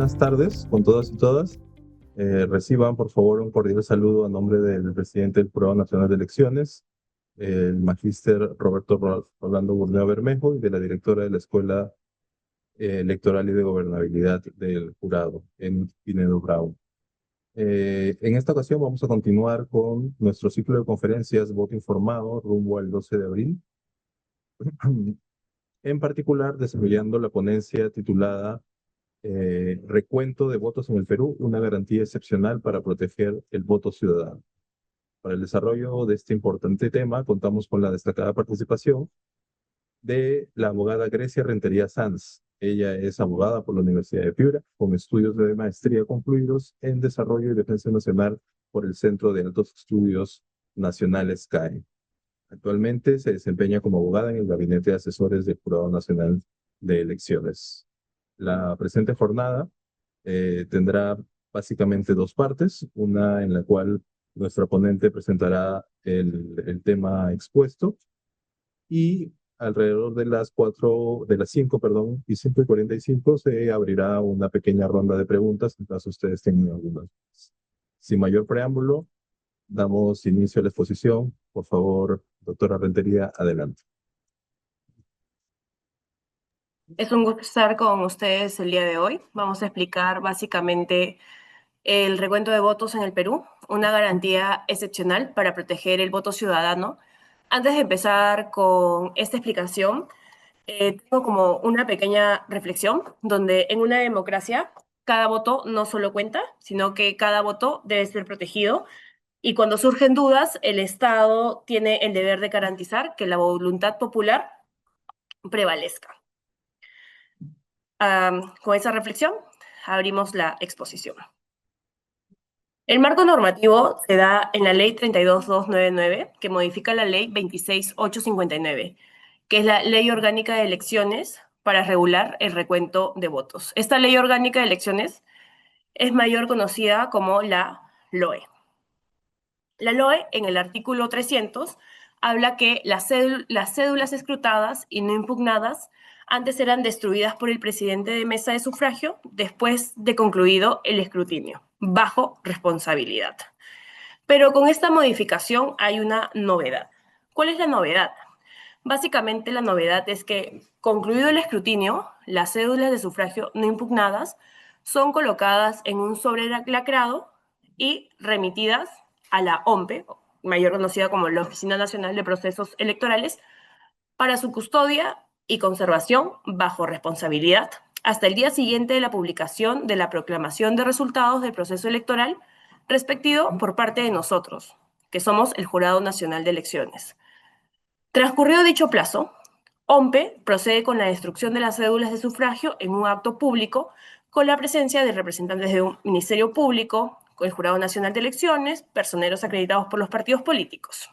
buenas tardes con todas y todas. Reciban, por favor, un cordial saludo a nombre del presidente del Jurado Nacional de Elecciones, el magíster Roberto Rolando Burneo Bermejo, y de la directora de la Escuela Electoral y de Gobernabilidad del jurado, en Pinedo Brown. En esta ocasión vamos a continuar con nuestro ciclo de conferencias Voto Informado rumbo al 12 de abril, en particular desarrollando la ponencia titulada Recuento de votos en el Perú, una garantía excepcional para proteger el voto ciudadano. Para el desarrollo de este importante tema, contamos con la destacada participación de la abogada Grecia Rentería Sanz. Ella es abogada por la Universidad de Piura, con estudios de maestría concluidos en Desarrollo y Defensa Nacional por el Centro de Altos Estudios Nacionales CAE. Actualmente se desempeña como abogada en el Gabinete de Asesores del Jurado Nacional de Elecciones. La presente jornada tendrá básicamente dos partes, una en la cual nuestra ponente presentará el tema expuesto y alrededor de las 5, perdón, y 5:45 se abrirá una pequeña ronda de preguntas en caso ustedes tengan algunas. Sin mayor preámbulo, damos inicio a la exposición. Por favor, doctora Rentería, adelante. Es un gusto estar con ustedes el día de hoy. Vamos a explicar básicamente el recuento de votos en el Perú, una garantía excepcional para proteger el voto ciudadano. Antes de empezar con esta explicación, tengo como una pequeña reflexión donde en una democracia cada voto no solo cuenta, sino que cada voto debe ser protegido y cuando surgen dudas, el Estado tiene el deber de garantizar que la voluntad popular prevalezca. Con esa reflexión, abrimos la exposición. El marco normativo se da en la Ley 32.299, que modifica la Ley 26.859, que es la Ley Orgánica de Elecciones para regular el recuento de votos. Esta Ley Orgánica de Elecciones es mayor conocida como la LOE. La LOE, en el artículo 300, habla que las cédulas escrutadas y no impugnadas antes eran destruidas por el presidente de mesa de sufragio después de concluido el escrutinio, bajo responsabilidad. Pero con esta modificación hay una novedad. ¿Cuál es la novedad? Básicamente la novedad es que, concluido el escrutinio, las cédulas de sufragio no impugnadas son colocadas en un sobre lacrado y remitidas a la OMPE, mayor conocida como la Oficina Nacional de Procesos Electorales, para su custodia y conservación bajo responsabilidad hasta el día siguiente de la publicación de la proclamación de resultados del proceso electoral respectivo por parte de nosotros, que somos el Jurado Nacional de Elecciones. Transcurrido dicho plazo, OMPE procede con la destrucción de las cédulas de sufragio en un acto público con la presencia de representantes de un ministerio público, con el Jurado Nacional de Elecciones, personeros acreditados por los partidos políticos.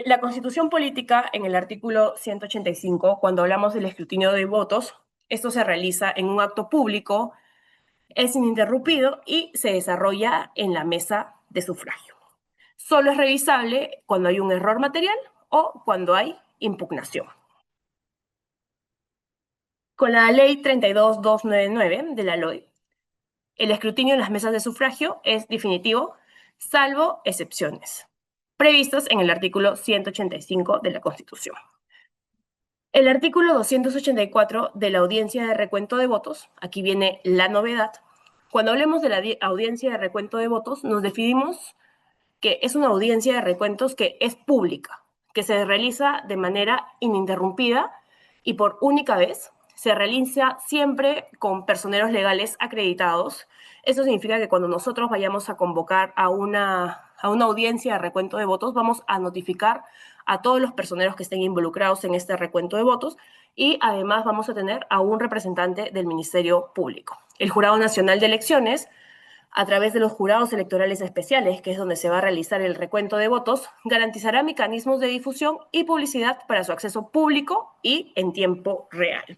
La Constitución Política, en el artículo 185, cuando hablamos del escrutinio de votos, esto se realiza en un acto público, es ininterrumpido y se desarrolla en la mesa de sufragio. Solo es revisable cuando hay un error material o cuando hay impugnación. Con la Ley 32.299 de la LOE, el escrutinio en las mesas de sufragio es definitivo, salvo excepciones, previstas en el artículo 185 de la Constitución. El artículo 284 de la audiencia de recuento de votos, aquí viene la novedad. Cuando hablemos de la audiencia de recuento de votos, nos definimos que es una audiencia de recuentos que es pública, que se realiza de manera ininterrumpida y por única vez. Se realiza siempre con personeros legales acreditados. Eso significa que cuando nosotros vayamos a convocar a una audiencia de recuento de votos, vamos a notificar a todos los personeros que estén involucrados en este recuento de votos y además vamos a tener a un representante del Ministerio Público. El Jurado Nacional de Elecciones, a través de los jurados electorales especiales, que es donde se va a realizar el recuento de votos, garantizará mecanismos de difusión y publicidad para su acceso público y en tiempo real.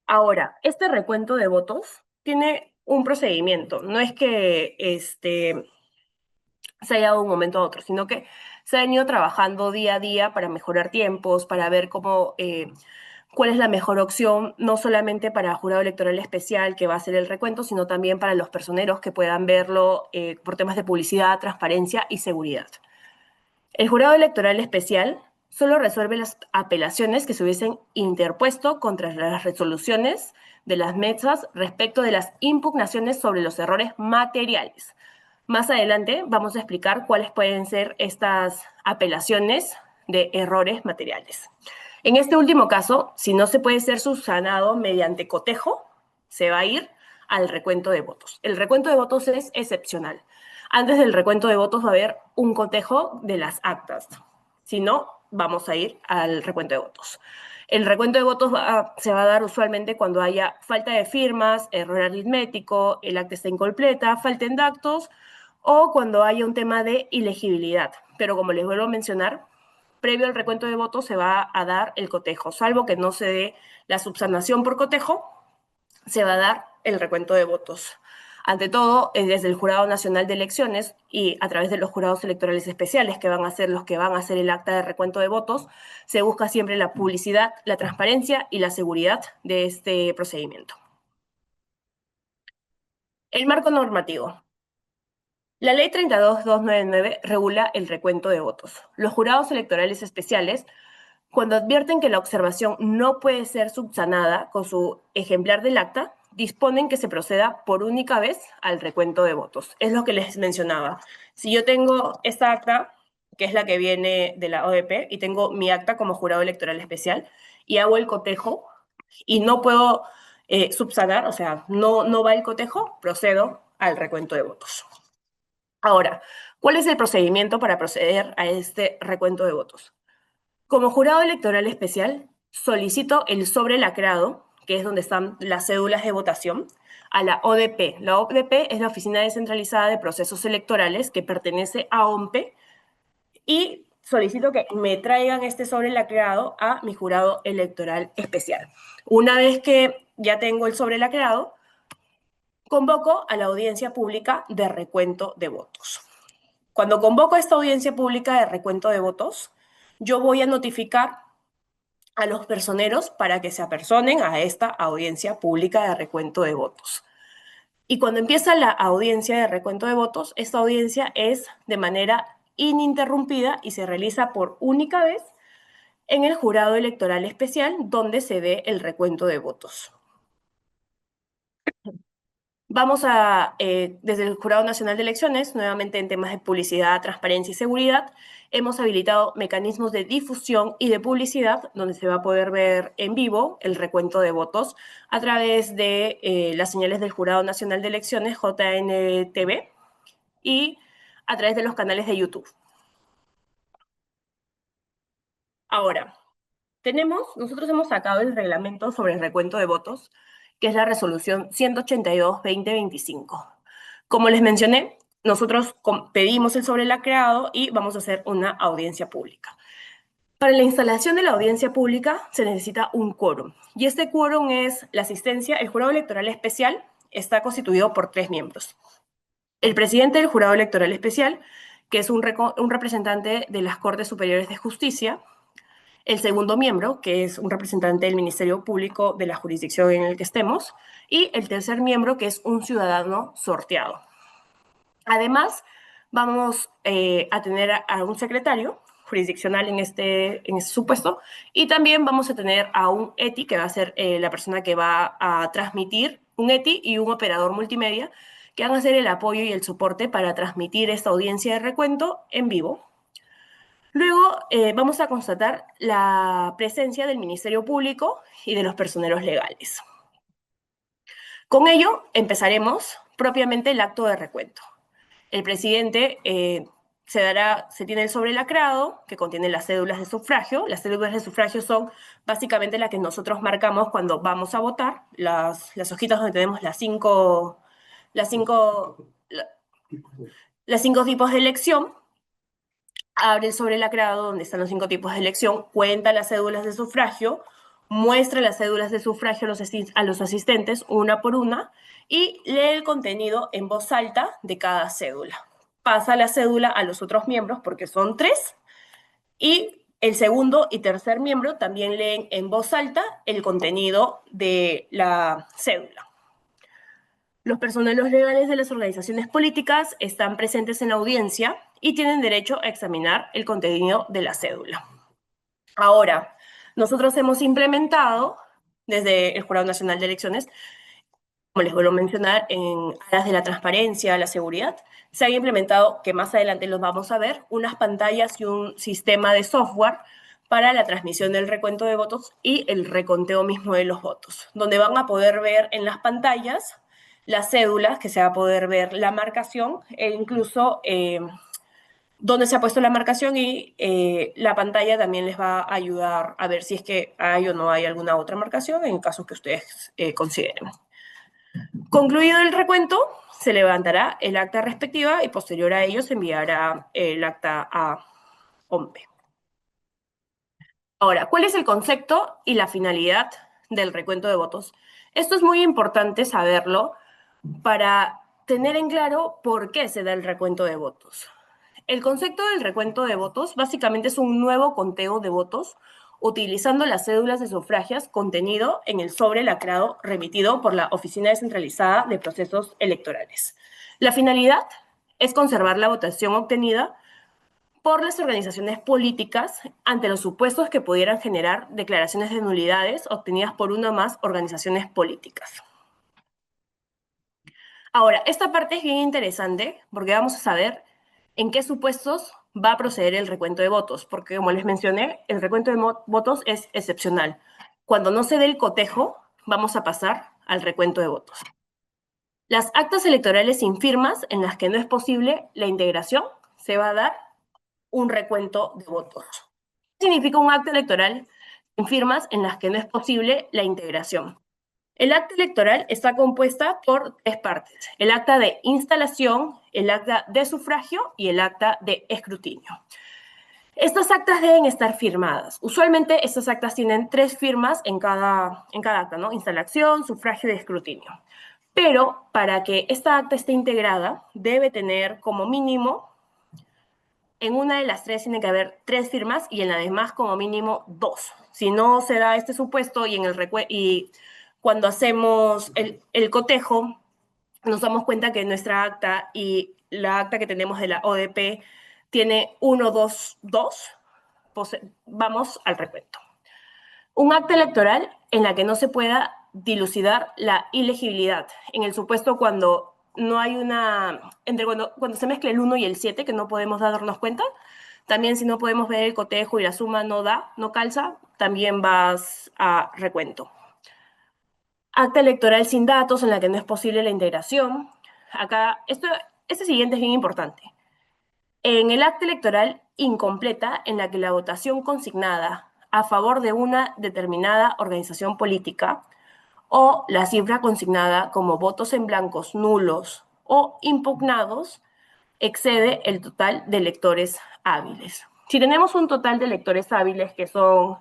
Ahora, este recuento de votos tiene un procedimiento. No es que se haya dado de un momento a otro, sino que se ha venido trabajando día a día para mejorar tiempos, para ver cómo cuál es la mejor opción, no solamente para jurado electoral especial que va a hacer el recuento, sino también para los personeros que puedan verlo por temas de publicidad, transparencia y seguridad. El jurado electoral especial solo resuelve las apelaciones que se hubiesen interpuesto contra las resoluciones de las mesas respecto de las impugnaciones sobre los errores materiales. Más adelante vamos a explicar cuáles pueden ser estas apelaciones de errores materiales. En este último caso, si no se puede ser subsanado mediante cotejo, se va a ir al recuento de votos. El recuento de votos es excepcional. Antes del recuento de votos va a haber un cotejo de las actas. Si no, vamos a ir al recuento de votos. El recuento de votos se va a dar usualmente cuando haya falta de firmas, error aritmético, el acta está incompleta, falten datos o cuando haya un tema de ilegibilidad. Pero como les vuelvo a mencionar, previo al recuento de votos se va a dar el cotejo, salvo que no se dé la subsanación por cotejo, se va a dar el recuento de votos. Ante todo, desde el Jurado Nacional de Elecciones y a través de los jurados electorales especiales, que van a ser los que van a hacer el acta de recuento de votos, se busca siempre la publicidad, la transparencia y la seguridad de este procedimiento. El marco normativo. La Ley 32.299 regula el recuento de votos. Los jurados electorales especiales, cuando advierten que la observación no puede ser subsanada con su ejemplar del acta, disponen que se proceda por única vez al recuento de votos. Es lo que les mencionaba. Si yo tengo esta acta, que es la que viene de la ODP, y tengo mi acta como jurado electoral especial, y hago el cotejo, y no puedo subsanar, o sea, no va el cotejo, procedo al recuento de votos. Ahora, ¿cuál es el procedimiento para proceder a este recuento de votos? Como jurado electoral especial, solicito el sobre lacrado, que es donde están las cédulas de votación, a la ODP. La ODP es la Oficina Descentralizada de Procesos Electorales que pertenece a OMPE y solicito que me traigan este sobre lacrado a mi jurado electoral especial. Una vez que ya tengo el sobre lacrado, convoco a la audiencia pública de recuento de votos. Cuando convoco a esta audiencia pública de recuento de votos, yo voy a notificar a los personeros para que se apersonen a esta audiencia pública de recuento de votos. Y cuando empieza la audiencia de recuento de votos, esta audiencia es de manera ininterrumpida y se realiza por única vez en el jurado electoral especial donde se dé el recuento de votos. Vamos a, desde el Jurado Nacional de Elecciones, nuevamente en temas de publicidad, transparencia y seguridad, hemos habilitado mecanismos de difusión y de publicidad donde se va a poder ver en vivo el recuento de votos a través de las señales del Jurado Nacional de Elecciones, JNTV, y a través de los canales de YouTube. Ahora, nosotros hemos sacado el reglamento sobre el recuento de votos, que es la resolución 182-2025. Como les mencioné, nosotros pedimos el sobrelacreado y vamos a hacer una audiencia pública. Para la instalación de la audiencia pública se necesita un quórum, y este quórum es la asistencia. El jurado electoral especial está constituido por 3 miembros. El presidente del jurado electoral especial, que es un representante de las Cortes Superiores de Justicia, el segundo miembro, que es un representante del Ministerio Público de la jurisdicción en el que estemos, y el tercer miembro, que es un ciudadano sorteado. Además, vamos a tener a un secretario jurisdiccional en este supuesto, y también vamos a tener a un ETI, que va a ser la persona que va a transmitir, un ETI y un operador multimedia, que van a hacer el apoyo y el soporte para transmitir esta audiencia de recuento en vivo. Luego vamos a constatar la presencia del Ministerio Público y de los personeros legales. Con ello empezaremos propiamente el acto de recuento. El presidente se tiene el sobre lacrado que contiene las cédulas de sufragio. Las cédulas de sufragio son básicamente las que nosotros marcamos cuando vamos a votar, las hojitas donde tenemos las cinco tipos de elección. Abre el sobre lacrado donde están los 5 tipos de elección, cuenta las cédulas de sufragio, muestra las cédulas de sufragio a los asistentes una por una y lee el contenido en voz alta de cada cédula. Pasa la cédula a los otros miembros, porque son 3, y El segundo y tercer miembro también leen en voz alta el contenido de la cédula. Los personeros legales de las organizaciones políticas están presentes en la audiencia y tienen derecho a examinar el contenido de la cédula. Ahora, nosotros hemos implementado desde el Jurado Nacional de Elecciones, como les vuelvo a mencionar, en aras de la transparencia, la seguridad, se han implementado, que más adelante los vamos a ver, unas pantallas y un sistema de software para la transmisión del recuento de votos y el reconteo mismo de los votos, donde van a poder ver en las pantallas las cédulas, que se va a poder ver la marcación e incluso dónde se ha puesto la marcación, y la pantalla también les va a ayudar a ver si es que hay o no hay alguna otra marcación en caso que ustedes consideren. Concluido el recuento, se levantará el acta respectiva y posterior a ello se enviará el acta a OMPE. Ahora, ¿cuál es el concepto y la finalidad del recuento de votos? Esto es muy importante saberlo para tener en claro por qué se da el recuento de votos. El concepto del recuento de votos básicamente es un nuevo conteo de votos utilizando las cédulas de sufragios contenido en el sobre lacrado remitido por la Oficina Descentralizada de Procesos Electorales. La finalidad es conservar la votación obtenida por las organizaciones políticas ante los supuestos que pudieran generar declaraciones de nulidades obtenidas por una o más organizaciones políticas. Ahora, esta parte es bien interesante porque vamos a saber en qué supuestos va a proceder el recuento de votos, porque como les mencioné, el recuento de votos es excepcional. Cuando no se dé el cotejo, vamos a pasar al recuento de votos. Las actas electorales sin firmas en las que no es posible la integración, se va a dar un recuento de votos. ¿Qué significa un acta electoral sin firmas en las que no es posible la integración? El acta electoral está compuesta por tres partes: el acta de instalación, el acta de sufragio y el acta de escrutinio. Estas actas deben estar firmadas. Usualmente estas actas tienen 3 firmas en cada acta, ¿no? Instalación, sufragio y escrutinio. Pero para que esta acta esté integrada, debe tener como mínimo, en una de las 3 tiene que haber 3 firmas y en la demás como mínimo 2. Si no se da este supuesto y cuando hacemos el cotejo, nos damos cuenta que nuestra acta y la acta que tenemos de la ODP tiene 1, 2, 2, pues vamos al recuento. Un acta electoral en la que no se pueda dilucidar la ilegibilidad, en el supuesto cuando no hay cuando se mezcla el 1 y el 7, que no podemos darnos cuenta. También si no podemos ver el cotejo y la suma no calza, también vas a recuento. Acta electoral sin datos en la que no es posible la integración. Acá, este siguiente es bien importante. En el acta electoral incompleta en la que la votación consignada a favor de una determinada organización política o la cifra consignada como votos en blancos nulos o impugnados excede el total de electores hábiles. Si tenemos un total de electores hábiles que son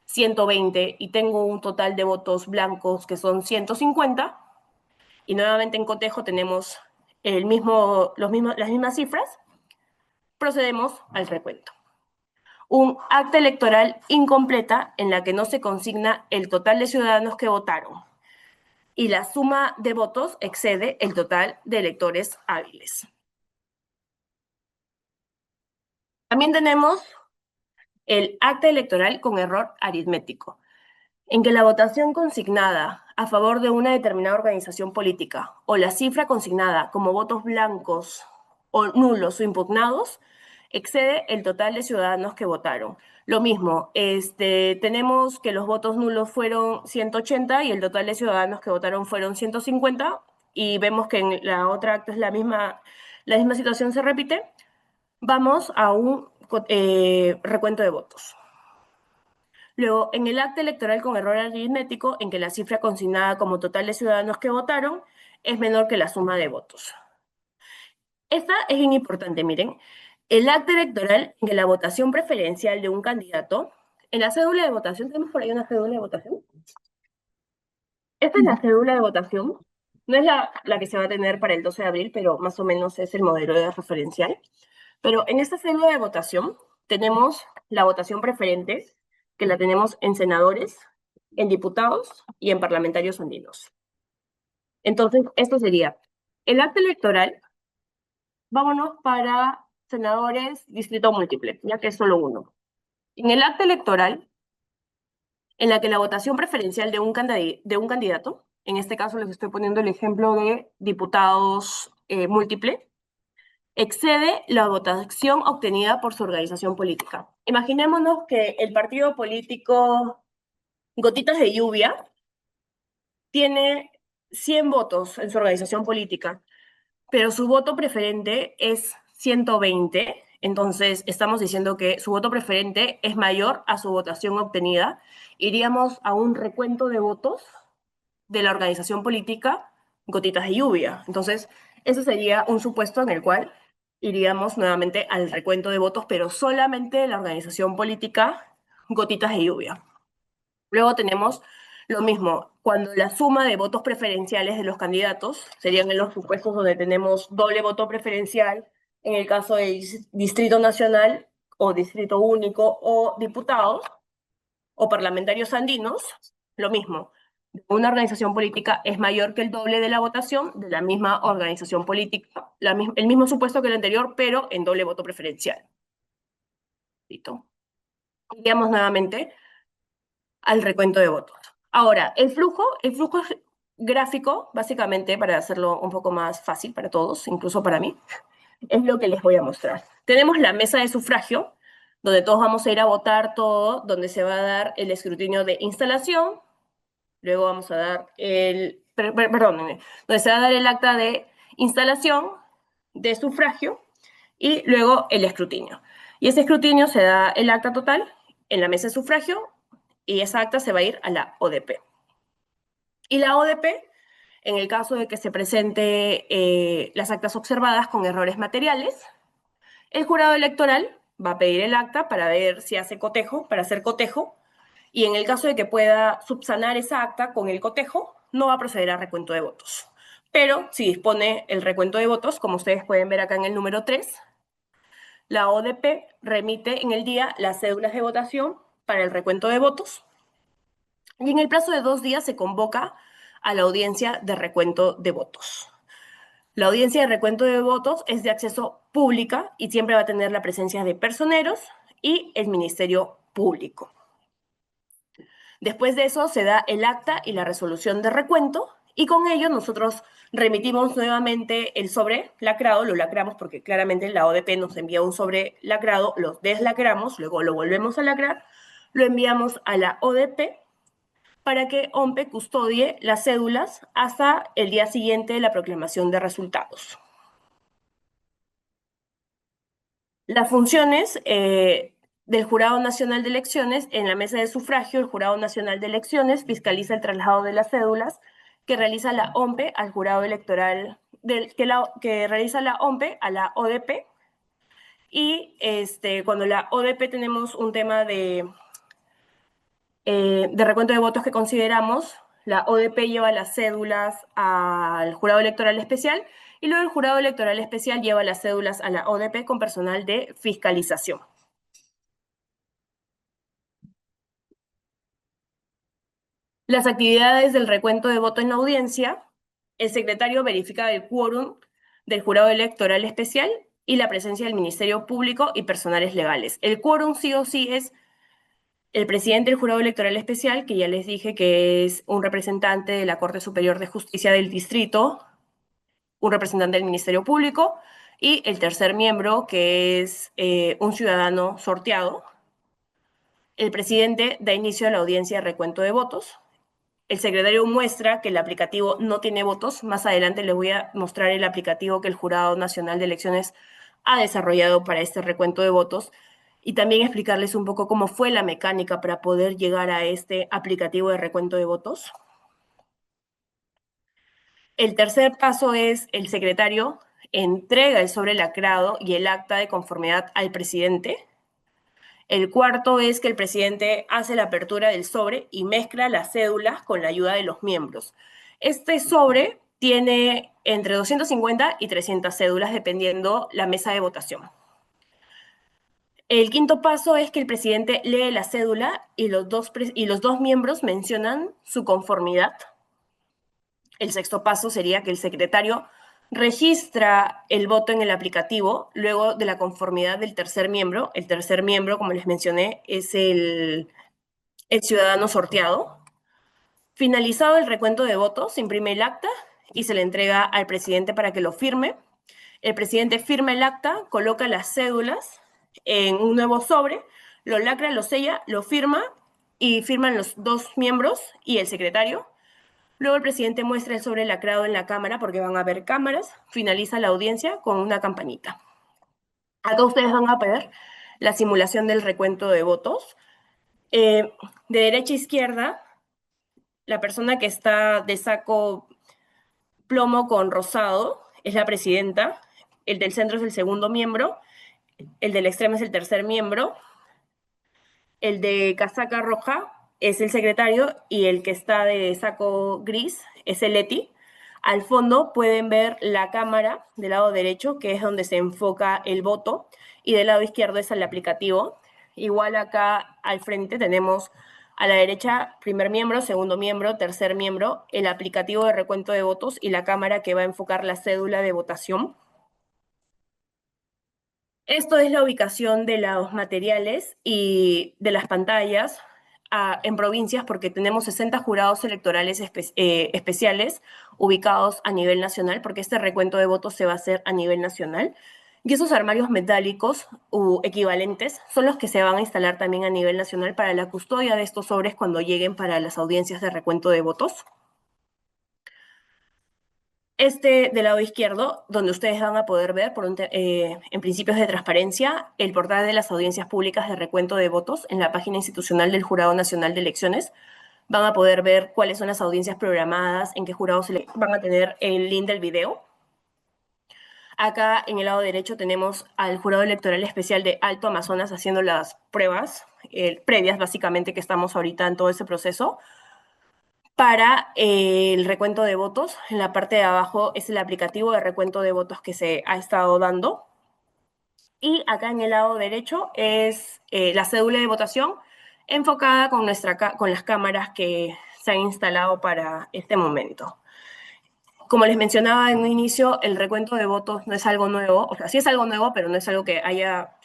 120 y tengo un total de votos blancos que son 150, y nuevamente en cotejo tenemos las mismas cifras, procedemos al recuento. Un acta electoral incompleta en la que no se consigna el total de ciudadanos que votaron y la suma de votos excede el total de electores hábiles. También tenemos el acta electoral con error aritmético, en que la votación consignada a favor de una determinada organización política o la cifra consignada como votos blancos o nulos o impugnados excede el total de ciudadanos que votaron. Lo mismo, tenemos que los votos nulos fueron 180 y el total de ciudadanos que votaron fueron 150, y vemos que en la otra acta es la misma situación se repite. Vamos a un recuento de votos. Luego, en el acta electoral con error aritmético, en que la cifra consignada como total de ciudadanos que votaron es menor que la suma de votos. Esta es bien importante, miren. El acta electoral en que la votación preferencial de un candidato, en la cédula de votación, ¿tenemos por ahí una cédula de votación? Esta es la cédula de votación. No es la que se va a tener para el 12 de abril, pero más o menos es el modelo de referencial. Pero en esta cédula de votación tenemos la votación preferente, que la tenemos en senadores, en diputados y en parlamentarios andinos. Entonces, esto sería el acta electoral. Vámonos para senadores, distrito múltiple, ya que es solo uno. En el acta electoral, en la que la votación preferencial de un candidato, en este caso les estoy poniendo el ejemplo de diputados múltiple, excede la votación obtenida por su organización política. Imaginémonos que el partido político Gotitas de Lluvia tiene 100 votos en su organización política, pero su voto preferente es 120. Entonces, estamos diciendo que su voto preferente es mayor a su votación obtenida. Iríamos a un recuento de votos de la organización política Gotitas de Lluvia. Entonces, ese sería un supuesto en el cual iríamos nuevamente al recuento de votos, pero solamente de la organización política Gotitas de Lluvia. Luego tenemos lo mismo, cuando la suma de votos preferenciales de los candidatos serían en los supuestos donde tenemos doble voto preferencial, en el caso de Distrito Nacional o Distrito Único o diputados o parlamentarios andinos, lo mismo. Una organización política es mayor que el doble de la votación de la misma organización política, el mismo supuesto que el anterior, pero en doble voto preferencial. ¿Listo? Iríamos nuevamente al recuento de votos. Ahora, el flujo gráfico, básicamente, para hacerlo un poco más fácil para todos, incluso para mí, es lo que les voy a mostrar. Tenemos la mesa de sufragio, donde todos vamos a ir a votar todo, donde se va a dar el escrutinio de instalación, luego vamos a dar donde se va a dar el acta de instalación, de sufragio, y luego el escrutinio. Y ese escrutinio se da el acta total en la mesa de sufragio, y esa acta se va a ir a la ODP. Y la ODP, en el caso de que se presente las actas observadas con errores materiales, el jurado electoral va a pedir el acta para ver si hace cotejo, para hacer cotejo, y en el caso de que pueda subsanar esa acta con el cotejo, no va a proceder a recuento de votos. Pero si dispone el recuento de votos, como ustedes pueden ver acá en el número 3, la ODP remite en el día las cédulas de votación para el recuento de votos, y en el plazo de 2 días se convoca a la audiencia de recuento de votos. La audiencia de recuento de votos es de acceso pública y siempre va a tener la presencia de personeros y el Ministerio Público. Después de eso se da el acta y la resolución de recuento, y con ello nosotros remitimos nuevamente el sobre lacrado, lo lacramos porque claramente la ODP nos envía un sobre lacrado, lo deslacramos, luego lo volvemos a lacrar, lo enviamos a la ODP para que OMPE custodie las cédulas hasta el día siguiente de la proclamación de resultados. Las funciones del Jurado Nacional de Elecciones: en la mesa de sufragio, el Jurado Nacional de Elecciones fiscaliza el traslado de las cédulas que realiza la OMPE al jurado electoral, que realiza la OMPE a la ODP, y cuando la ODP tenemos un tema de recuento de votos que consideramos, la ODP lleva las cédulas al jurado electoral especial, y luego el jurado electoral especial lleva las cédulas a la ODP con personal de fiscalización. Las actividades del recuento de voto en la audiencia: el secretario verifica el quórum del jurado electoral especial y la presencia del Ministerio Público y personales legales. El quórum sí o sí es el presidente del jurado electoral especial, que ya les dije que es un representante de la Corte Superior de Justicia del distrito, un representante del Ministerio Público, y el tercer miembro, que es un ciudadano sorteado. El presidente da inicio a la audiencia de recuento de votos. El secretario muestra que el aplicativo no tiene votos. Más adelante les voy a mostrar el aplicativo que el Jurado Nacional de Elecciones ha desarrollado para este recuento de votos, y también explicarles un poco cómo fue la mecánica para poder llegar a este aplicativo de recuento de votos. El tercer paso es: el secretario entrega el sobre lacrado y el acta de conformidad al presidente. El cuarto es que el presidente hace la apertura del sobre y mezcla las cédulas con la ayuda de los miembros. Este sobre tiene entre 250 y 300 cédulas, dependiendo la mesa de votación. El quinto paso es que el presidente lee la cédula y y los dos miembros mencionan su conformidad. El sexto paso sería que el secretario registra el voto en el aplicativo luego de la conformidad del tercer miembro. El tercer miembro, como les mencioné, es el ciudadano sorteado. Finalizado el recuento de votos, se imprime el acta y se le entrega al presidente para que lo firme. El presidente firma el acta, coloca las cédulas en un nuevo sobre, lo lacra, lo sella, lo firma y firman los dos miembros y el secretario. Luego el presidente muestra el sobre lacrado en la cámara porque van a haber cámaras. Finaliza la audiencia con una campanita. Acá ustedes van a ver la simulación del recuento de votos. De derecha a izquierda, la persona que está de saco plomo con rosado es la presidenta, el del centro es el segundo miembro, el del extremo es el tercer miembro, el de casaca roja es el secretario y el que está de saco gris es el ETI. Al fondo pueden ver la cámara del lado derecho, que es donde se enfoca el voto, y del lado izquierdo es el aplicativo. Igual acá al frente tenemos a la derecha primer miembro, segundo miembro, tercer miembro, el aplicativo de recuento de votos y la cámara que va a enfocar la cédula de votación. Esto es la ubicación de los materiales y de las pantallas en provincias porque tenemos 60 jurados electorales especiales ubicados a nivel nacional porque este recuento de votos se va a hacer a nivel nacional. Y esos armarios metálicos u equivalentes son los que se van a instalar también a nivel nacional para la custodia de estos sobres cuando lleguen para las audiencias de recuento de votos. Este del lado izquierdo, donde ustedes van a poder ver, en principios de transparencia, el portal de las audiencias públicas de recuento de votos en la página institucional del Jurado Nacional de Elecciones. Van a poder ver cuáles son las audiencias programadas, en qué jurados van a tener el link del video. Acá en el lado derecho tenemos al Jurado Electoral Especial de Alto Amazonas haciendo las pruebas previas, básicamente, que estamos ahorita en todo ese proceso. Para el recuento de votos, en la parte de abajo es el aplicativo de recuento de votos que se ha estado dando. Y acá en el lado derecho es la cédula de votación enfocada con las cámaras que se han instalado para este momento. Como les mencionaba en un inicio, el recuento de votos no es algo nuevo, o sea, sí es algo nuevo, pero no es algo que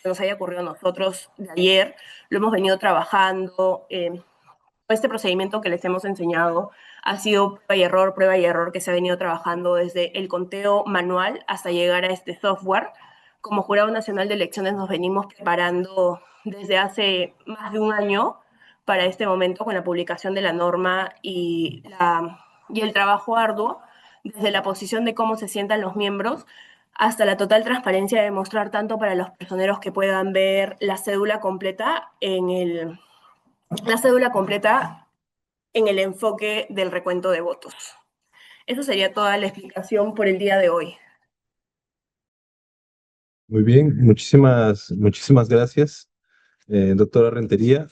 nos haya ocurrido a nosotros de ayer. Lo hemos venido trabajando. Este procedimiento que les hemos enseñado ha sido prueba y error que se ha venido trabajando desde el conteo manual hasta llegar a este software. Como Jurado Nacional de Elecciones nos venimos preparando desde hace más de un año para este momento con la publicación de la norma y el trabajo arduo, desde la posición de cómo se sientan los miembros hasta la total transparencia de mostrar tanto para los personeros que puedan ver la cédula completa en el enfoque del recuento de votos. Eso sería toda la explicación por el día de hoy. Muy bien, muchísimas gracias, doctora Rentería.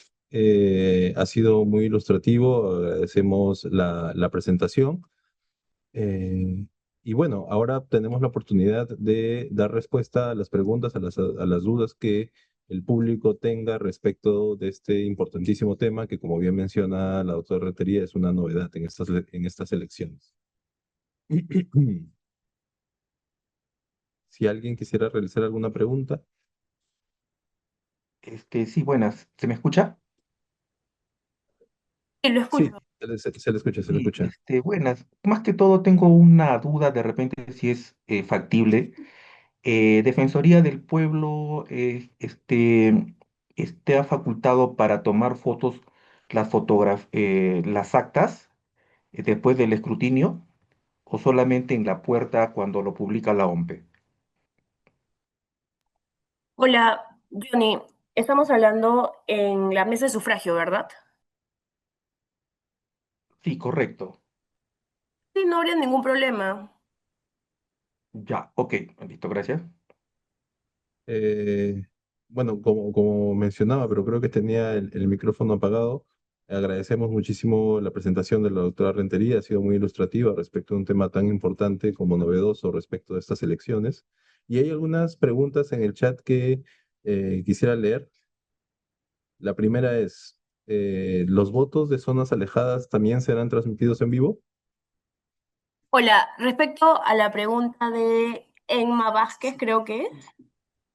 Ha sido muy ilustrativo, agradecemos la presentación. Eh, y bueno, ahora tenemos la oportunidad de dar respuesta a las preguntas, a las dudas que el público tenga respecto de este importantísimo tema que, como bien menciona la doctora Rentería, es una novedad en estas elecciones. Si alguien quisiera realizar alguna pregunta. Sí, buenas. ¿Se me escucha? Sí, lo Sí, escucho. se le escucha, se le Sí, escucha. buenas. Más que todo tengo una duda de repente si es factible. Defensoría del Pueblo está facultado para tomar fotos, las actas después del escrutinio o solamente en la puerta cuando lo publica la OMPE. Hola, Johnny. Estamos hablando en la mesa de sufragio, ¿verdad? Sí, correcto. Sí, no habría ningún problema. Ya, ok, listo, gracias. Eh, bueno, como mencionaba, pero creo que tenía el micrófono apagado. Agradecemos muchísimo la presentación de la doctora Rentería, ha sido muy ilustrativa respecto a un tema tan importante como novedoso respecto de estas elecciones. Y hay algunas preguntas en el chat que quisiera leer. La primera es, ¿los votos de zonas alejadas también serán transmitidos en vivo? Hola, respecto a la pregunta de Emma Vázquez, creo que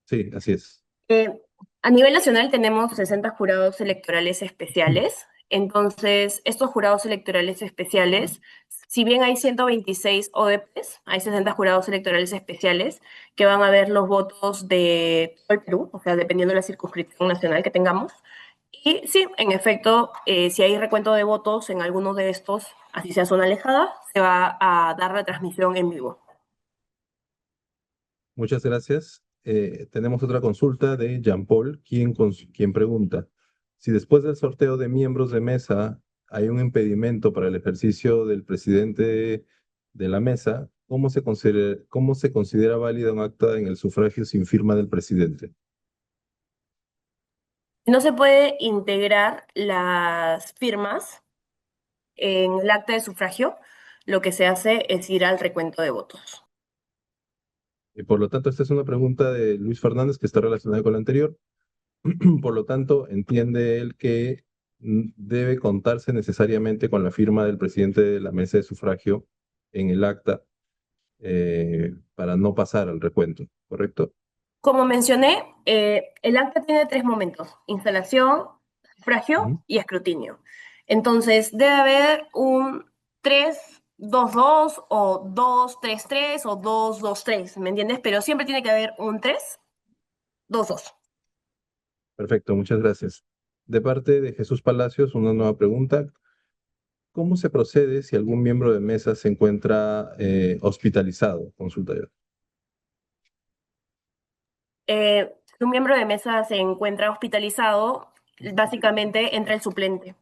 Sí, así es. Eh, a nivel nacional tenemos 60 jurados electorales especiales. Entonces, estos jurados electorales especiales, si bien hay 126 ODPs, hay 60 jurados electorales especiales que van a ver los votos de todo el Perú, o sea, dependiendo de la circunscripción nacional que tengamos. Y sí, en efecto, si hay recuento de votos en alguno de estos, así sea zona alejada, se va a dar la transmisión en vivo. Muchas gracias. Tenemos otra consulta de Jean Paul, quien pregunta, si después del sorteo de miembros de mesa hay un impedimento para el ejercicio del presidente de la mesa, cómo se considera válida un acta en el sufragio sin firma del presidente? No se puede integrar las firmas en el acta de sufragio, lo que se hace es ir al recuento de votos. Y por lo tanto, esta es una pregunta de Luis Fernández que está relacionada con la anterior. Por lo tanto, entiende él que debe contarse necesariamente con la firma del presidente de la mesa de sufragio en el acta para no pasar al recuento, ¿correcto? Como mencioné, el acta tiene tres momentos: instalación, sufragio Ujú. y escrutinio. Entonces, debe haber un 3-2-2 o 2-3-3 o 2-2-3, ¿me entiendes? Pero siempre tiene que haber un 3-2-2. Perfecto, muchas gracias. De parte de Jesús Palacios, una nueva pregunta. ¿Cómo se procede si algún miembro de mesa se encuentra hospitalizado? Consulta yo. Si un miembro de mesa se encuentra hospitalizado, básicamente entra el suplente.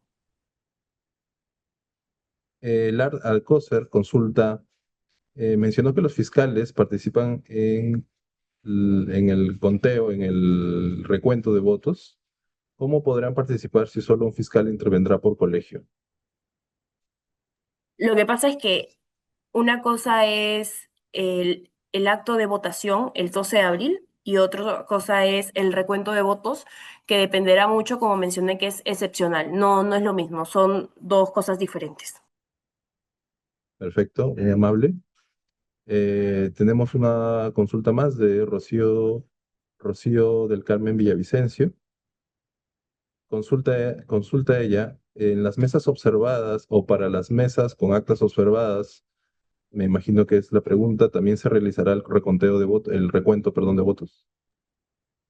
Lard Alcocer consulta, mencionó que los fiscales participan en el conteo, en el recuento de votos. ¿Cómo podrán participar si solo un fiscal intervendrá por colegio? Lo que pasa es que una cosa es el acto de votación el 12 de abril y otra cosa es el recuento de votos, que dependerá mucho, como mencioné, que es excepcional. No, no es lo mismo, son dos cosas diferentes. Perfecto, muy amable. Tenemos una consulta más de Rocío del Carmen Villavicencio. Consulta ella, en las mesas observadas o para las mesas con actas observadas, me imagino que es la pregunta, ¿también se realizará el reconteo de votos, el recuento, perdón, de votos?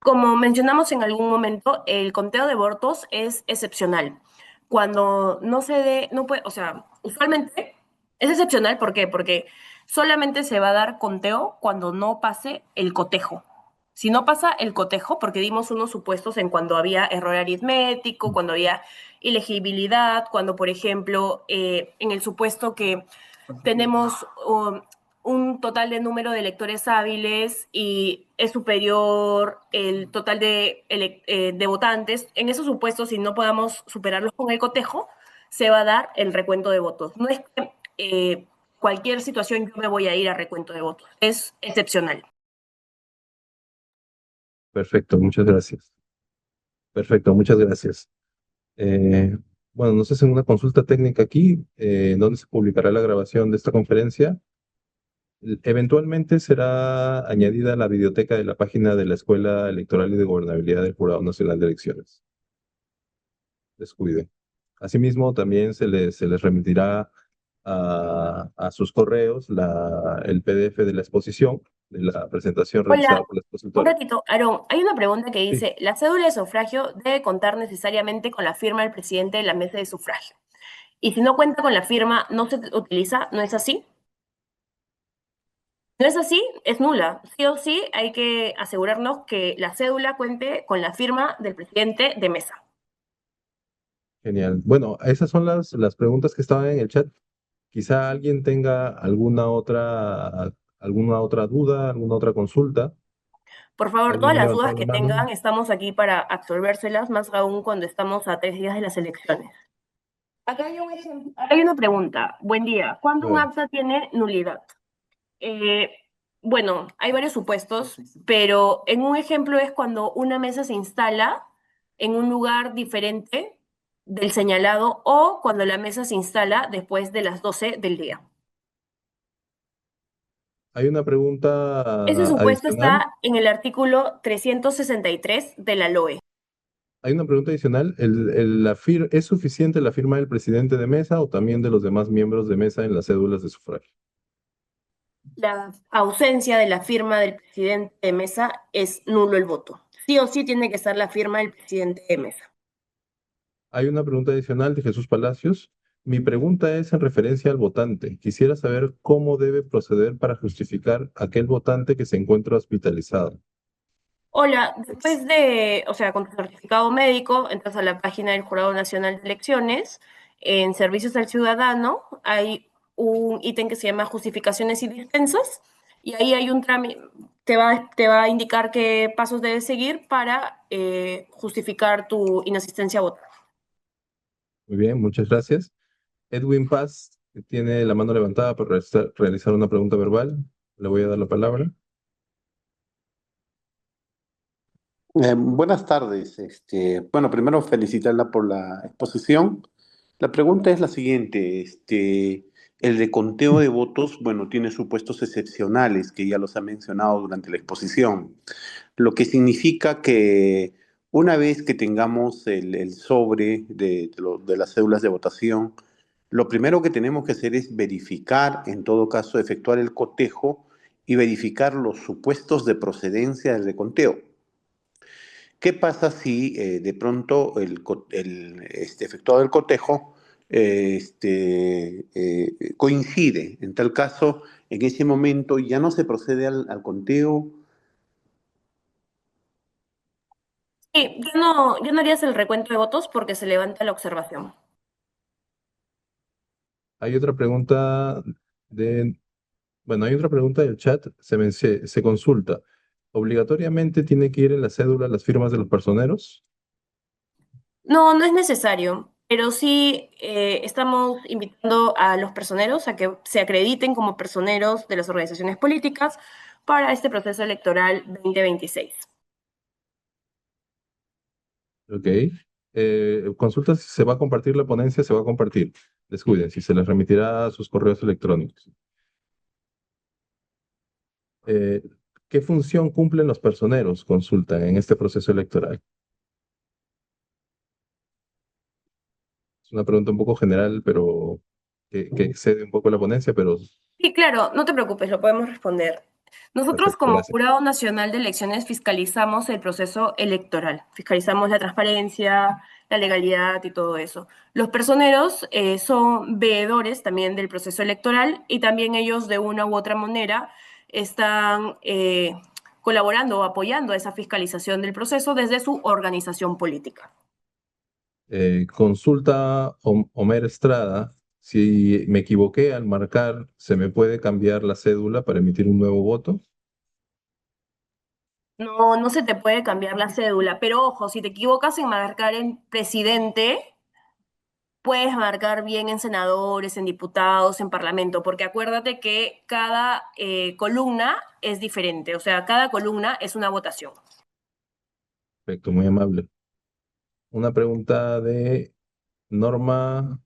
Como mencionamos en algún momento, el conteo de votos es excepcional. Cuando no se dé, no puede, o sea, usualmente es excepcional, ¿por qué? Porque solamente se va a dar conteo cuando no pase el cotejo. Si no pasa el cotejo, porque dimos unos supuestos en cuando había error aritmético, cuando había ilegibilidad, cuando, por ejemplo, en el supuesto que tenemos un total de número de electores hábiles y es superior el total de votantes, en esos supuestos, si no podamos superarlos con el cotejo, se va a dar el recuento de votos. No es que cualquier situación yo me voy a ir a recuento de votos, es excepcional. Perfecto, muchas gracias. Perfecto, muchas gracias. Eh, bueno, nos hacen una consulta técnica aquí, donde se publicará la grabación de esta conferencia. Eventualmente será añadida a la biblioteca de la página de la Escuela Electoral y de Gobernabilidad del Jurado Nacional de Elecciones. Descuide. Asimismo, también se les remitirá a sus correos el PDF de la exposición, de la presentación realizada Hola, por la un expositora. ratito, Aarón, hay una pregunta que Sí, dice, la cédula de sufragio debe contar necesariamente con la firma del presidente de la mesa de sufragio. Y si no cuenta con la firma, no se utiliza, ¿no es así? No es así, es nula. Sí o sí hay que asegurarnos que la cédula cuente con la firma del presidente de mesa. genial. Bueno, esas son las preguntas que estaban en el chat. Quizá alguien tenga alguna otra duda, alguna otra consulta. Por favor, todas ¿Alguien ha las dudas levantado la que mano? tengan, estamos aquí para absolvérselas, más aún cuando estamos a 3 días de las elecciones. Acá hay un ejemplo, acá hay una pregunta. Buen día. A ¿Cuándo un ver. acta tiene nulidad? Eh, Bueno, hay varios supuestos, pero en un ejemplo es cuando una mesa se instala en un lugar diferente del señalado o cuando la mesa se instala después de las 12 del día. Hay una Ese pregunta supuesto adicional. está en el artículo 363 de la LOE. Hay una pregunta adicional. ¿Es suficiente la firma del presidente de mesa o también de los demás miembros de mesa en las cédulas de sufragio? La ausencia de la firma del presidente de mesa es nulo el voto. Sí o sí tiene que estar la firma del presidente de mesa. Hay una pregunta adicional de Jesús Palacios. Mi pregunta es en referencia al votante. Quisiera saber cómo debe proceder para justificar aquel votante que se encuentra hospitalizado. Hola, después de, o sea, con tu certificado médico, entras a la página del Jurado Nacional de Elecciones. En Servicios al Ciudadano hay un ítem que se llama Justificaciones y Dispensas, y ahí hay un trámite, te va a indicar qué pasos debes seguir para justificar tu inasistencia a votar. Muy bien, muchas gracias. Edwin Paz tiene la mano levantada para realizar una pregunta verbal. Le voy a dar la palabra. Buenas tardes. Bueno, primero felicitarla por la exposición. La pregunta es la siguiente. El reconteo de votos, bueno, tiene supuestos excepcionales que ya los ha mencionado durante la exposición, lo que significa que una vez que tengamos el sobre de las cédulas de votación, lo primero que tenemos que hacer es verificar, en todo caso, efectuar el cotejo y verificar los supuestos de procedencia del reconteo. ¿Qué pasa si de pronto efectuado el cotejo coincide? En tal caso, en ese momento ya no se procede al conteo. Sí, ya no harías el recuento de votos porque se levanta la observación. Hay otra pregunta de, bueno, hay otra pregunta del chat. Se consulta. ¿Obligatoriamente tiene que ir en la cédula las firmas de los personeros? No, no es necesario, pero sí estamos invitando a los personeros a que se acrediten como personeros de las organizaciones políticas para este proceso electoral 2026. Ok. Consulta si se va a compartir la ponencia, se va a compartir. Descuiden, si se les remitirá a sus correos electrónicos. Eh, ¿Qué función cumplen los personeros? Consultan en este proceso electoral. Es una pregunta un poco general, pero que excede un poco la ponencia, pero Sí, claro, no te preocupes, lo podemos responder. Nosotros perfecto, como gracias. Jurado Nacional de Elecciones fiscalizamos el proceso electoral, fiscalizamos la transparencia, la legalidad y todo eso. Los personeros son veedores también del proceso electoral y también ellos de una u otra manera están colaborando o apoyando esa fiscalización del proceso desde su organización política. Consulta Homer Estrada. Si me equivoqué al marcar, ¿se me puede cambiar la cédula para emitir un nuevo voto? No, no se te puede cambiar la cédula, pero ojo, si te equivocas en marcar en presidente, puedes marcar bien en senadores, en diputados, en parlamento, porque acuérdate que cada columna es diferente, o sea, cada columna es una votación. Perfecto, muy amable. Una pregunta de Norma,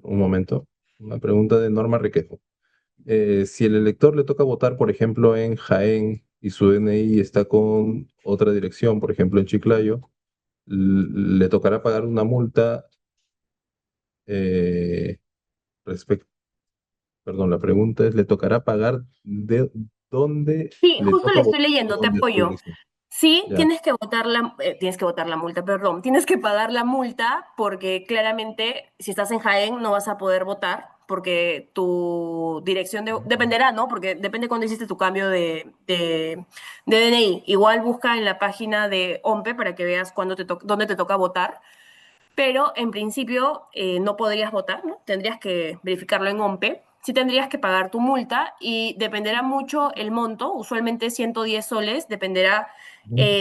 un momento, una pregunta de Norma Requejo. Si el elector le toca votar, por ejemplo, en Jaén y su DNI está con otra dirección, por ejemplo, en Chiclayo, le tocará pagar una multa eh, respecto, perdón, la pregunta es, ¿le tocará pagar de dónde Sí, le justo toca le estoy votar leyendo, te según de su apoyo. dirección? Sí, Ya, tienes que votar la multa, perdón. Tienes que pagar la multa porque claramente si estás en Jaén no vas a poder votar porque tu dirección dependerá, ¿no? Porque depende cuándo hiciste tu cambio de DNI. Igual busca en la página de OMPE para que veas dónde te toca votar, pero en principio no podrías votar, ¿no? Tendrías que verificarlo en OMPE sí tendrías que pagar tu multa y dependerá mucho el monto, usualmente 110 soles, dependerá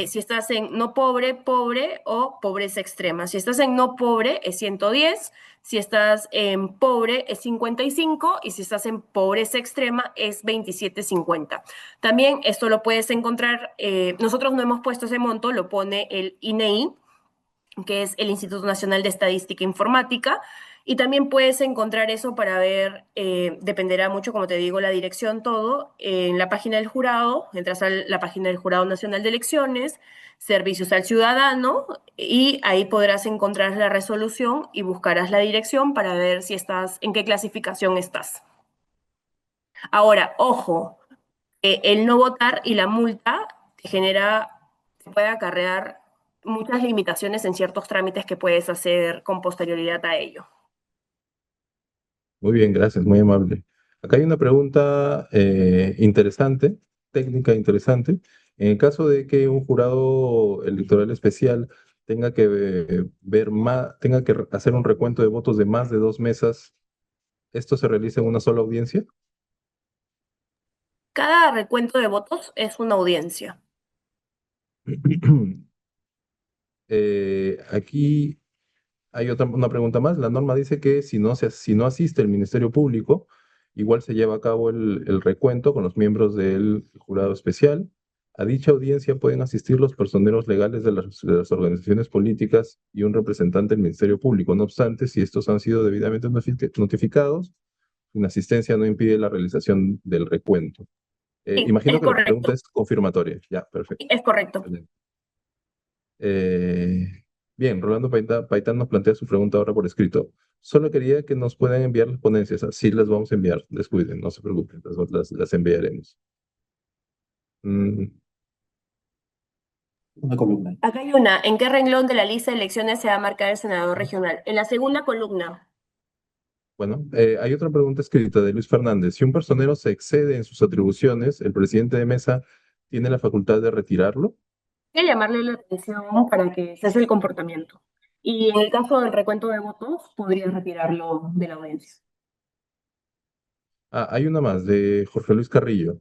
si estás en no pobre, pobre o pobreza extrema. Si estás en no pobre es 110, si estás en pobre es 55 y si estás en pobreza extrema es 27,50. También esto lo puedes encontrar, nosotros no hemos puesto ese monto, lo pone el INEI, que es el Instituto Nacional de Estadística e Informática, y también puedes encontrar eso para ver, dependerá mucho, como te digo, la dirección, todo, en la página del jurado, entras a la página del Jurado Nacional de Elecciones, Servicios al Ciudadano, y ahí podrás encontrar la resolución y buscarás la dirección para ver si estás, en qué clasificación estás. Ahora, ojo, el no votar y la multa te genera, te puede acarrear muchas limitaciones en ciertos trámites que puedes hacer con posterioridad a ello. Muy bien, gracias, muy amable. Acá hay una pregunta interesante, técnica interesante. En el caso de que un jurado electoral especial tenga que ver más, tenga que hacer un recuento de votos de más de 2 mesas, ¿esto se realiza en una sola audiencia? Cada recuento de votos es una audiencia. Aquí hay una pregunta más. La norma dice que si no asiste el Ministerio Público, igual se lleva a cabo el recuento con los miembros del jurado especial. A dicha audiencia pueden asistir los personeros legales de las organizaciones políticas y un representante del Ministerio Público. No obstante, si estos han sido debidamente notificados, la asistencia no impide la realización del recuento. Sí, Imagino es que la pregunta correcto. es confirmatoria. Ya, perfecto. Es correcto. Excelente. Eh, bien, Rolando Paitán nos plantea su pregunta ahora por escrito. Solo quería que nos puedan enviar las ponencias. Así las vamos a enviar. Descuiden, no se preocupen, las enviaremos. Mm, Una columna. Acá hay una. ¿En qué renglón de la lista de elecciones se va a marcar el senador regional? En la segunda columna. bueno, hay otra pregunta escrita de Luis Fernández. Si un personero se excede en sus atribuciones, ¿el presidente de mesa tiene la facultad de retirarlo? Hay que llamarle la atención para que cese el comportamiento. Y en el caso del recuento de votos, podría retirarlo de la audiencia. Ah, hay una más de Jorge Luis Carrillo.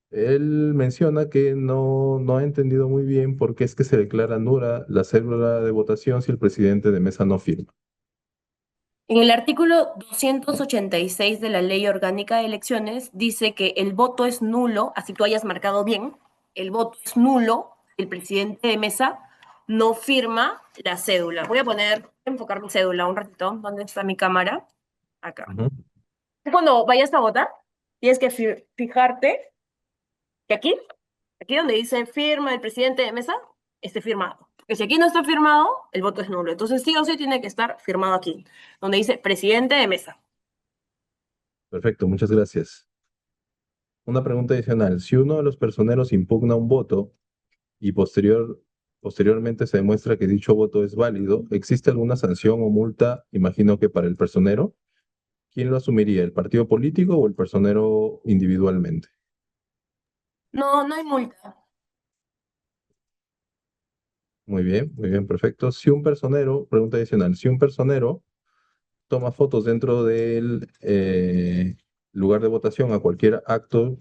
Él menciona que no ha entendido muy bien por qué es que se declara nula la cédula de votación si el presidente de mesa no firma. En el artículo 286 de la Ley Orgánica de Elecciones dice que el voto es nulo, así tú hayas marcado bien, el voto es nulo si el presidente de mesa no firma la cédula. Voy a enfocar mi cédula un ratito. ¿Dónde está mi cámara? Acá. Ujú. Cuando vayas a votar, tienes que fijarte que aquí donde dice firma el presidente de mesa, esté firmado. Porque si aquí no está firmado, el voto es nulo. Entonces sí o sí tiene que estar firmado aquí, donde dice presidente de mesa. Perfecto, muchas gracias. Una pregunta adicional. Si uno de los personeros impugna un voto y posteriormente se demuestra que dicho voto es válido, ¿existe alguna sanción o multa, imagino que para el personero? ¿Quién lo asumiría, el partido político o el personero individualmente? No, no hay multa. Muy bien, perfecto. Si un personero, pregunta adicional, si un personero toma fotos dentro del lugar de votación a cualquier acto,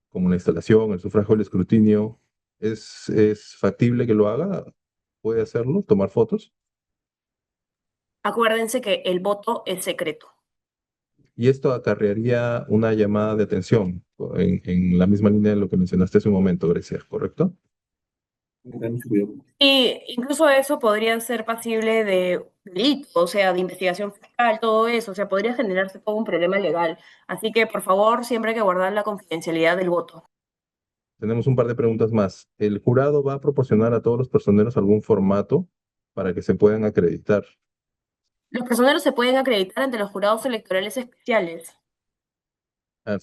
como la instalación, el sufragio, el escrutinio, ¿es factible que lo haga? ¿Puede hacerlo, tomar fotos? Acuérdense que el voto es secreto. Y esto acarrearía una llamada de atención en la misma línea de lo que mencionaste hace un momento, Grecia, ¿correcto? Y incluso eso podría ser pasible de delito, o sea, de investigación fiscal, todo eso, o sea, podría generarse todo un problema legal. Así que, por favor, siempre hay que guardar la confidencialidad del voto. Tenemos un par de preguntas más. ¿El jurado va a proporcionar a todos los personeros algún formato para que se puedan acreditar? Los personeros se pueden acreditar ante los jurados electorales especiales.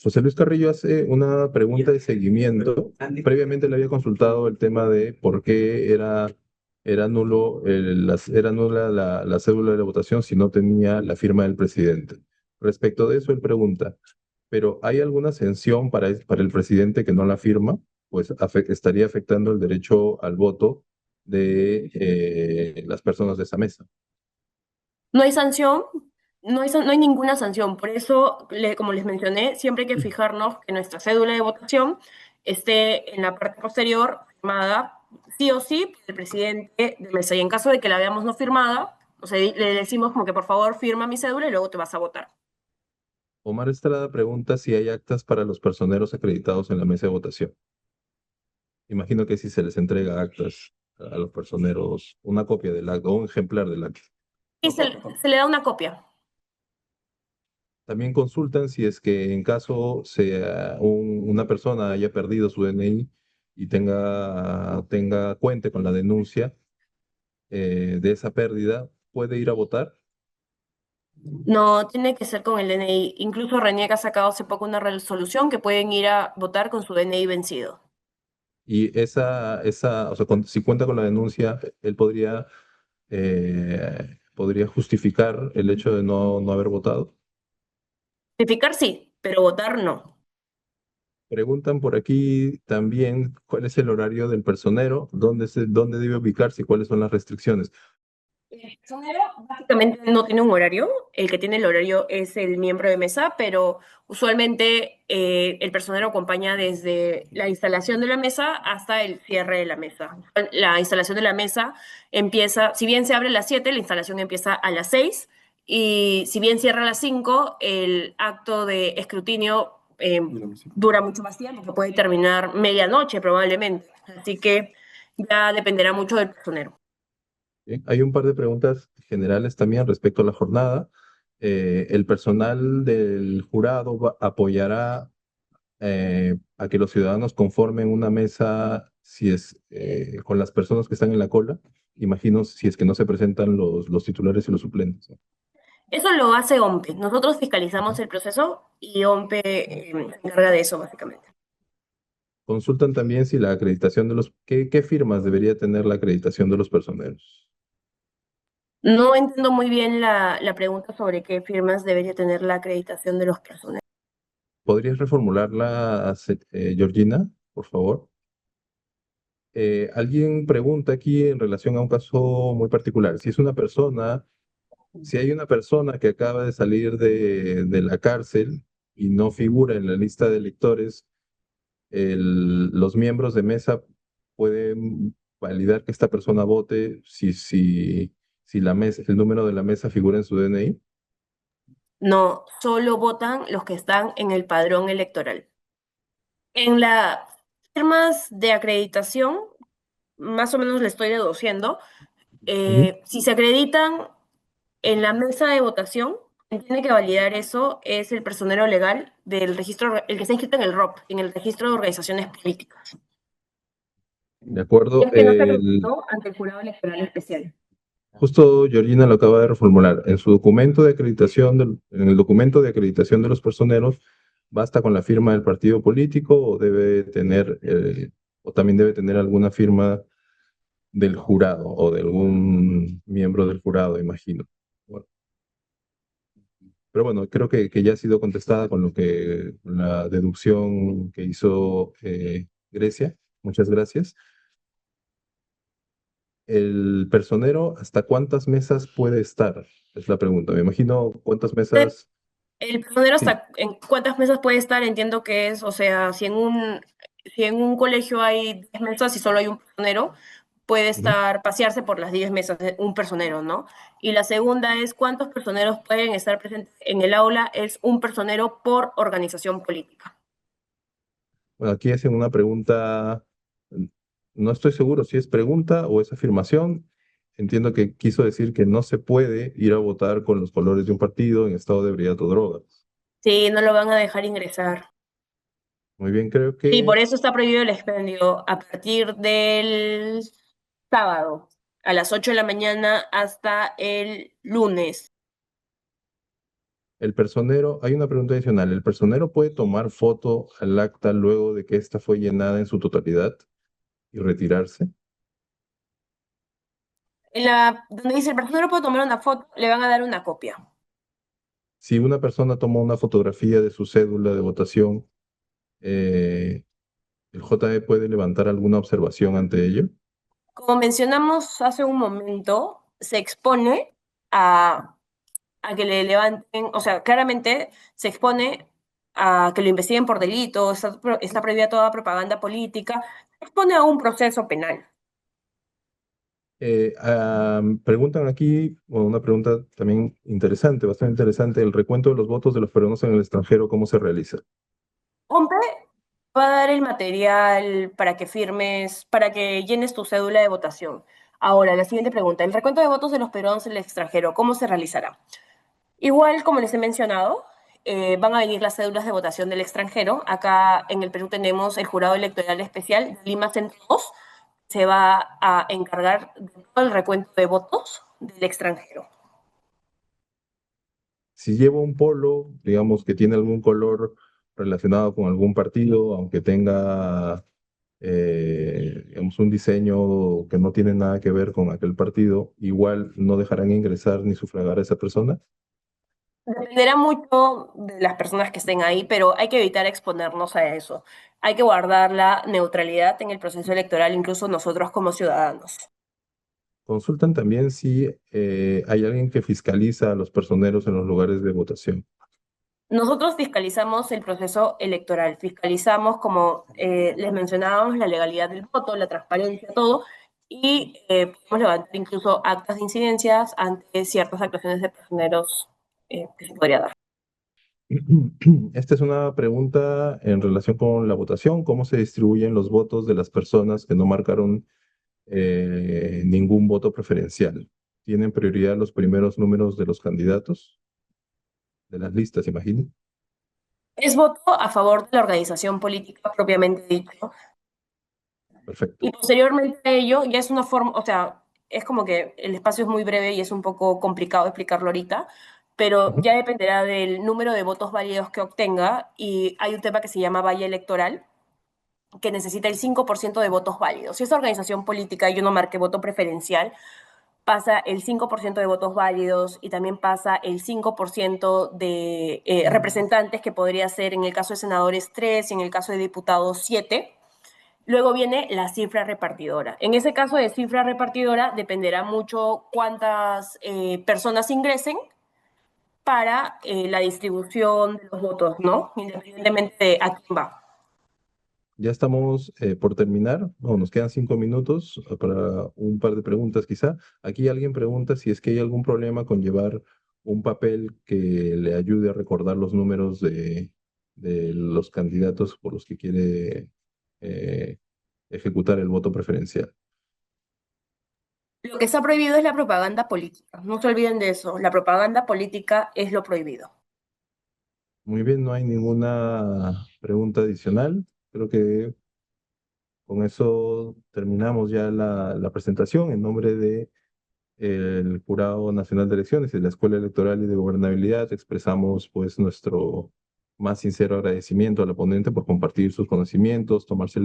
José Luis Carrillo hace una pregunta de seguimiento. Previamente le había consultado el tema de por qué era era nula la cédula de la votación si no tenía la firma del presidente. Respecto de eso, él pregunta, ¿pero hay alguna sanción para el presidente que no la firma? Pues estaría afectando el derecho al voto de las personas de esa mesa. No hay sanción, no hay ninguna sanción. Por eso, como les mencioné, siempre hay que fijarnos que nuestra cédula de votación esté en la parte posterior firmada sí o sí por el presidente de mesa. Y en caso de que la veamos no firmada, o sea, le decimos como que por favor firma mi cédula y luego te vas a votar. Omar Estrada pregunta si hay actas para los personeros acreditados en la mesa de votación. Imagino que si se les entrega actas a los personeros, una copia del acta o un ejemplar del acta. Y se le da una copia. También consultan si es que en caso una persona haya perdido su DNI y cuente con la denuncia de esa pérdida, ¿puede ir a votar? No, tiene que ser con el DNI. Incluso RENIEC ha sacado hace poco una resolución que pueden ir a votar con su DNI vencido. Y o sea, si cuenta con la denuncia, él podría justificar el hecho de no haber votado. Certificar sí, pero votar no. Preguntan por aquí también cuál es el horario del personero, dónde debe ubicarse y cuáles son las restricciones. El personero básicamente no tiene un horario. El que tiene el horario es el miembro de mesa, pero usualmente el personero acompaña desde la instalación de la mesa hasta el cierre de la mesa. La instalación de la mesa empieza, si bien se abre a las 7, la instalación empieza a las 6, y si bien cierra a las 5, el acto de escrutinio dura mucho más tiempo, que puede terminar medianoche probablemente. Así que ya dependerá mucho del personero. Bien, hay un par de preguntas generales también respecto a la jornada. ¿El personal del jurado apoyará a que los ciudadanos conformen una mesa con las personas que están en la cola? Imagino si es que no se presentan los titulares y los suplentes. Eso lo hace OMPE. Nosotros Ujú. fiscalizamos el proceso y OMPE se encarga de eso, básicamente. Consultan también si la acreditación ¿qué firmas debería tener la acreditación de los personeros? No entiendo muy bien la pregunta sobre qué firmas debería tener la acreditación de los personeros. ¿Podrías reformularla, Georgina, por favor? Alguien pregunta aquí en relación a un caso muy particular. Si hay una persona que acaba de salir de la cárcel y no figura en la lista de electores, los miembros de mesa pueden validar que esta persona vote si el número de la mesa figura en su DNI. No, solo votan los que están en el padrón electoral. En las firmas de acreditación, más o menos le estoy deduciendo, Ujú. si se acreditan en la mesa de votación, quien tiene que validar eso es el personero legal del registro, el que está inscrito en el ROP, en el registro de organizaciones políticas. De Y acuerdo. es que no se acreditó ante el jurado electoral especial. Justo Georgina lo acaba de reformular. En su documento de acreditación, en el documento de acreditación de los personeros, ¿basta con la firma del partido político o también debe tener alguna firma del jurado o de algún miembro del jurado, imagino? Bueno, pero bueno, creo que ya ha sido contestada con la deducción que hizo Grecia. Muchas gracias. ¿El personero hasta cuántas mesas puede estar? Es la pregunta. Me imagino cuántas mesas. El personero Sí. hasta en cuántas mesas puede estar, entiendo que es, o sea, si en un colegio hay 10 mesas y solo hay un personero, puede Ujú. estar, pasearse por las 10 mesas de un personero, ¿no? Y la segunda es cuántos personeros pueden estar presentes en el aula, es un personero por organización política. Bueno, aquí hacen una pregunta. mm, No estoy seguro si es pregunta o es afirmación. Entiendo que quiso decir que no se puede ir a votar con los colores de un partido en estado de ebriedad o drogas. Sí, no lo van a dejar ingresar. Muy bien, creo Y por que eso está prohibido el expendio a partir del sábado, a las 8 de la mañana hasta el lunes. hay una pregunta adicional. ¿El personero puede tomar foto al acta luego de que ésta fue llenada en su totalidad y retirarse? Donde dice el personero puede tomar una foto, le van a dar una copia. Si una persona toma una fotografía de su cédula de votación, eh, ¿el JE puede levantar alguna observación ante ello? Como mencionamos hace un momento, se expone a a que le levanten, o sea, claramente se expone a que lo investiguen por delito, está prohibida toda propaganda política, se expone a un proceso penal. Preguntan aquí, bueno, una pregunta también interesante, bastante interesante, el recuento de los votos de los peruanos en el extranjero, ¿cómo se realiza? OMPE va a dar el material para que firmes, para que llenes tu cédula de votación. Ahora, la siguiente pregunta, el recuento de votos de los peruanos en el extranjero, ¿cómo se realizará? Igual, como les he mencionado, van a venir las cédulas de votación del extranjero. Acá en el Perú tenemos el Jurado Electoral Especial, Lima Centro 2, se va a encargar de todo el recuento de votos del extranjero. Si llevo un polo, digamos que tiene algún color relacionado con algún partido, aunque tenga, digamos, un diseño que no tiene nada que ver con aquel partido, igual no dejarán ingresar ni sufragar a esa persona. Dependerá mucho de las personas que estén ahí, pero hay que evitar exponernos a eso. Hay que guardar la neutralidad en el proceso electoral, incluso nosotros como ciudadanos. Consultan también si hay alguien que fiscaliza a los personeros en los lugares de votación. Nosotros fiscalizamos el proceso electoral, fiscalizamos, como les mencionábamos, la legalidad del voto, la transparencia, todo, y podemos levantar incluso actas de incidencias ante ciertas actuaciones de personeros que se podría dar. Esta es una pregunta en relación con la votación. ¿Cómo se distribuyen los votos de las personas que no marcaron ningún voto preferencial? ¿Tienen prioridad los primeros números de los candidatos? De las listas, imagino. Es voto a favor de la organización política propiamente dicho, Perfecto. y posteriormente a ello ya es una forma, o sea, es como que el espacio es muy breve y es un poco complicado explicarlo ahorita, pero Ujú. ya dependerá del número de votos válidos que obtenga, y hay un tema que se llama valla electoral, que necesita el 5% de votos válidos. Si esa organización política, yo no marqué voto preferencial, pasa el 5% de votos válidos y también pasa el 5% de representantes, que podría ser en el caso de senadores 3 y en el caso de diputados 7. Luego viene la cifra repartidora. En ese caso de cifra repartidora dependerá mucho cuántas personas ingresen para la distribución de los votos, ¿no? Independientemente de a quién va. Ya estamos por terminar. No, nos quedan 5 minutos para un par de preguntas quizá. Aquí alguien pregunta si es que hay algún problema con llevar un papel que le ayude a recordar los números de los candidatos por los que quiere eh, ejecutar el voto preferencial. Lo que está prohibido es la propaganda política. No se olviden de eso. La propaganda política es lo prohibido. Muy bien, no hay ninguna pregunta adicional. Creo que con eso terminamos ya la presentación en nombre de el Jurado Nacional de Elecciones y de la Escuela Electoral y de Gobernabilidad. Expresamos pues nuestro más sincero agradecimiento a la ponente por compartir sus conocimientos, tomarse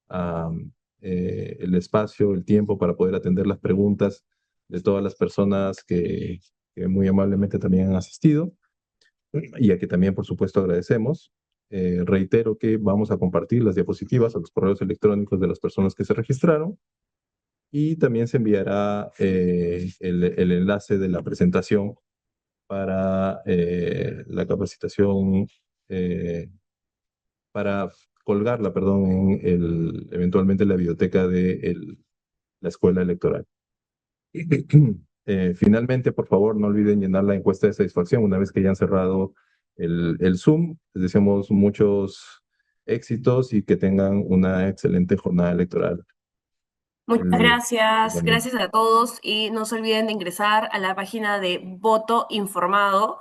ah, el espacio, el tiempo para poder atender las preguntas de todas las personas que muy amablemente también han asistido, y a que también, por supuesto, agradecemos. Reitero que vamos a compartir las diapositivas a los correos electrónicos de las personas que se registraron, y también se enviará el enlace de la presentación para la capacitación, eh, para colgarla, perdón, eventualmente en la biblioteca de la Escuela Electoral. Finalmente, por favor, no olviden llenar la encuesta de satisfacción una vez que ya han cerrado el Zoom. Les deseamos muchos éxitos y que tengan una excelente jornada electoral. Muchas gracias, Domingo. gracias a todos, y no se olviden de ingresar a la página de Voto Informado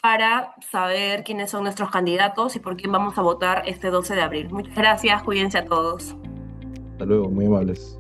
para saber quiénes son nuestros candidatos y por quién vamos a votar este 12 de abril. Muchas gracias, cuídense a todos. Hasta luego, muy amables.